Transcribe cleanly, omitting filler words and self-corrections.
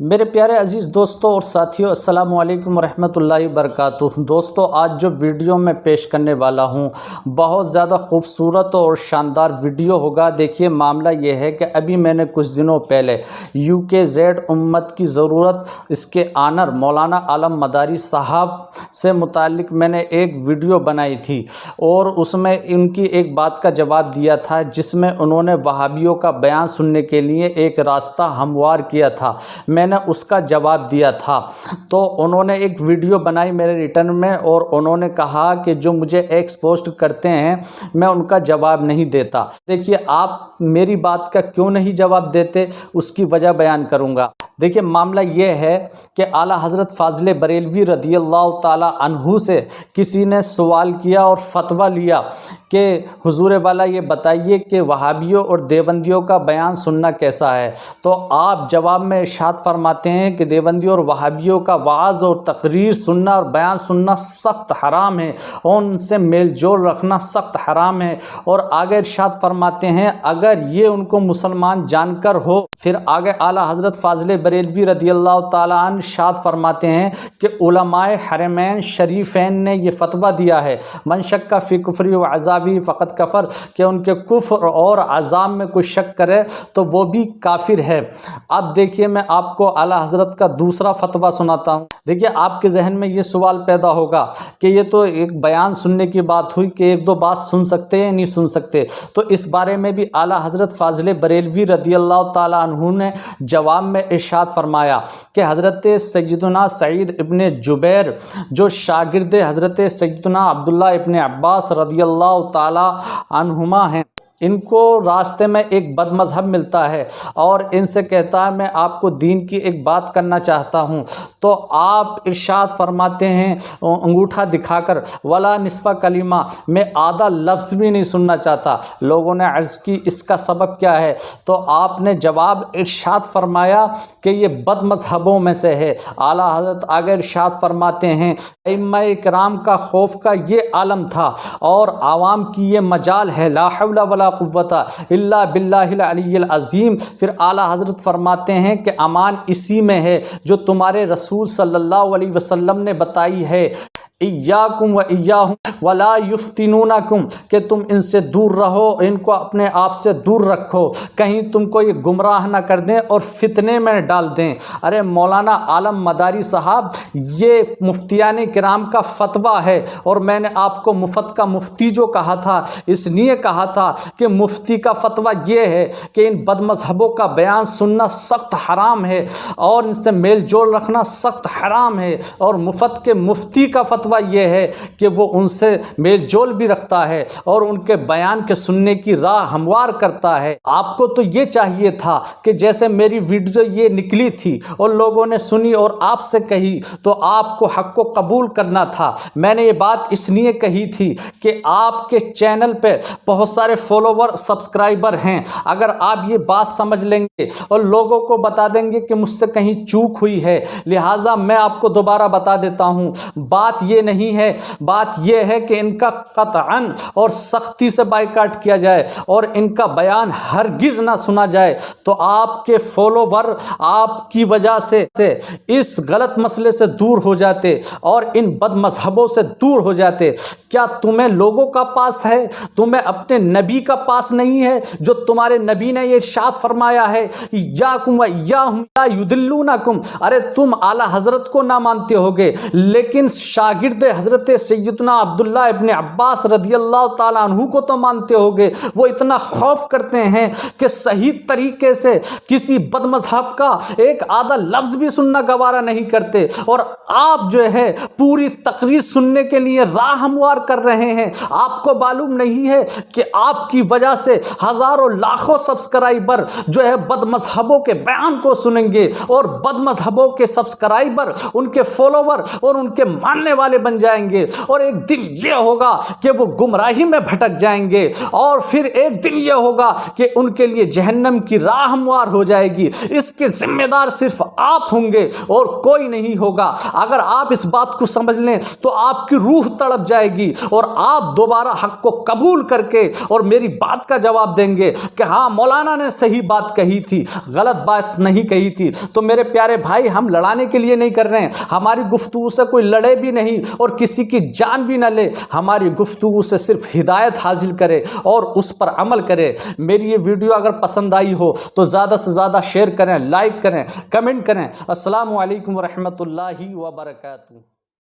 میرے پیارے عزیز دوستوں اور ساتھیوں، السلام علیکم ورحمۃ اللہ وبرکاتہ۔ دوستوں، آج جو ویڈیو میں پیش کرنے والا ہوں بہت زیادہ خوبصورت اور شاندار ویڈیو ہوگا۔ دیکھیے، معاملہ یہ ہے کہ ابھی میں نے کچھ دنوں پہلے UKZ امت کی ضرورت اس کے آنر مولانا عالم مداری صاحب سے متعلق میں نے ایک ویڈیو بنائی تھی، اور اس میں ان کی ایک بات کا جواب دیا تھا جس میں انہوں نے وہابیوں کا بیان سننے کے لیے ایک راستہ ہموار کیا تھا۔ میں نے اس کا جواب دیا تھا، تو انہوں نے ایک ویڈیو بنائی میرے ریٹرن میں، اور انہوں نے کہا کہ جو مجھے ایکس پوسٹ کرتے ہیں میں ان کا جواب نہیں دیتا۔ دیکھیے، آپ میری بات کا کیوں نہیں جواب دیتے، اس کی وجہ بیان کروں گا۔ دیکھیے، معاملہ یہ ہے کہ اعلیٰ حضرت فاضل بریلوی رضی اللہ تعالی عنہ سے کسی نے سوال کیا اور فتویٰ لیا کہ حضور والا یہ بتائیے کہ وہابیوں اور دیوبندیوں کا بیان سننا کیسا ہے۔ تو آپ جواب میں ارشاد فرماتے ہیں کہ دیوبندیوں اور وہابیوں کا وعظ اور تقریر سننا اور بیان سننا سخت حرام ہے، اور ان سے میل جول رکھنا سخت حرام ہے۔ اور آگے ارشاد فرماتے ہیں اگر یہ ان کو مسلمان جان کر ہو، پھر آگے اعلیٰ حضرت فاضل بریلوی رضی اللہ تعالیٰ عنہ ارشاد فرماتے ہیں کہ علماء حرمین شریفین نے یہ فتویٰ دیا ہے، من شک فی کفری و عذابی فقط کفر، کہ ان کے کفر اور عذاب میں کوئی شک کرے تو وہ بھی کافر ہے۔ اب دیکھیے، میں آپ کو اعلیٰ حضرت کا دوسرا فتویٰ سناتا ہوں۔ دیکھیے، آپ کے ذہن میں یہ سوال پیدا ہوگا کہ یہ تو ایک بیان سننے کی بات ہوئی کہ ایک دو بات سن سکتے ہیں یا نہیں سن سکتے، تو اس بارے میں بھی اعلیٰ حضرت فاضل بریلوی رضی اللہ تعالیٰ عنہ نے جواب میں ارشاد فرمایا کہ حضرت سیدنا سعید ابن جبیر جو شاگرد حضرت سیدنا عبداللہ ابن عباس رضی اللہ تعالیٰ عنہما ہیں، ان کو راستے میں ایک بد مذہب ملتا ہے اور ان سے کہتا ہے میں آپ کو دین کی ایک بات کرنا چاہتا ہوں، تو آپ ارشاد فرماتے ہیں انگوٹھا دکھا کر ولا نصف کلمہ، میں آدھا لفظ بھی نہیں سننا چاہتا۔ لوگوں نے عرض کی اس کا سبب کیا ہے، تو آپ نے جواب ارشاد فرمایا کہ یہ بد مذہبوں میں سے ہے۔ اعلیٰ حضرت آگے ارشاد فرماتے ہیں ائمہ کرام کا خوف کا یہ عالم تھا اور عوام کی یہ مجال ہے، لا حول ولا قوت الا باللہ العلی العظیم۔ پھر اعلیٰ حضرت فرماتے ہیں کہ امان اسی میں ہے جو تمہارے رسول صلی اللہ علیہ وسلم نے بتائی ہے، ایاکم و ایاہم ولا یفتنونکم، کہ تم ان سے دور رہو، ان کو اپنے آپ سے دور رکھو، کہیں تم کو یہ گمراہ نہ کر دیں اور فتنے میں ڈال دیں۔ ارے مولانا عالم مداری صاحب، یہ مفتیان کرام کا فتویٰ ہے، اور میں نے آپ کو مفت کا مفتی جو کہا تھا اس لیے کہا تھا کہ مفتی کا فتویٰ یہ ہے کہ ان بد مذہبوں کا بیان سننا سخت حرام ہے اور ان سے میل جول رکھنا سخت حرام ہے، اور مفت کے مفتی کا فتویٰ یہ ہے کہ وہ ان سے میل جول بھی رکھتا ہے اور ان کے بیان کے سننے کی راہ ہموار کرتا ہے۔ آپ کو تو یہ چاہیے تھا کہ جیسے میری ویڈیو یہ نکلی تھی اور لوگوں نے سنی اور آپ سے کہی، تو آپ کو حق کو قبول کرنا تھا۔ میں نے یہ بات اس لیے کہی تھی کہ آپ کے چینل پہ بہت سارے فالوور سبسکرائبر ہیں، اگر آپ یہ بات سمجھ لیں گے اور لوگوں کو بتا دیں گے کہ مجھ سے کہیں چوک ہوئی ہے، لہٰذا میں آپ کو دوبارہ بتا دیتا ہوں، بات یہ نہیں ہے، بات یہ ہے کہ ان کا قطعاً اور سختی سے بائیکاٹ کیا جائے اور ان کا بیان ہرگز نہ سنا جائے، تو آپ کے فالوور آپ کی وجہ سے اس غلط مسئلے سے دور ہو جاتے اور ان بد مذہبوں سے دور ہو جاتے۔ کیا تمہیں لوگوں کا پاس ہے، تمہیں اپنے نبی کا پاس نہیں ہے، جو تمہارے نبی نے یہ ارشاد فرمایا ہے ایاکم و ایاہم لا یضلونکم؟ ارے تم اعلیٰ حضرت کو نہ مانتے ہوگے، لیکن شاگرد حضرت سیدنا عبداللہ ابن عباس رضی اللہ تعالیٰ عنہ کو تو مانتے ہوگے۔ وہ اتنا خوف کرتے ہیں کہ صحیح طریقے سے کسی بد مذہب کا ایک آدھا لفظ بھی سننا گوارا نہیں کرتے، اور آپ جو ہے پوری تقریر سننے کے لیے راہ ہموار کر رہے ہیں۔ آپ کو معلوم نہیں ہے کہ آپ کی وجہ سے ہزاروں لاکھوں سبسکرائبر جو ہے بد مذہبوں کے بیان کو سنیں گے، اور بد مذہبوں کے سبسکرائبر، ان کے فالوور اور ان کے ماننے والے والے بن جائیں گے، اور ایک دن یہ ہوگا کہ وہ گمراہی میں بھٹک جائیں گے، اور پھر ایک دن یہ ہوگا کہ ان کے لیے جہنم کی راہ ہموار ہو جائے گی۔ اس کے ذمہ دار صرف آپ ہوں گے اور کوئی نہیں ہوگا۔ اگر آپ اس بات کو سمجھ لیں تو آپ کی روح تڑپ جائے گی، اور آپ دوبارہ حق کو قبول کر کے اور میری بات کا جواب دیں گے کہ ہاں مولانا نے صحیح بات کہی تھی، غلط بات نہیں کہی تھی۔ تو میرے پیارے بھائی، ہم لڑانے کے لیے نہیں کر رہے ہیں، ہماری گفتگو سے کوئی لڑے بھی نہیں اور کسی کی جان بھی نہ لے، ہماری گفتگو سے صرف ہدایت حاصل کرے اور اس پر عمل کرے۔ میری یہ ویڈیو اگر پسند آئی ہو تو زیادہ سے زیادہ شیئر کریں، لائک کریں، کمنٹ کریں۔ السلام علیکم ورحمۃ اللہ وبرکاتہ۔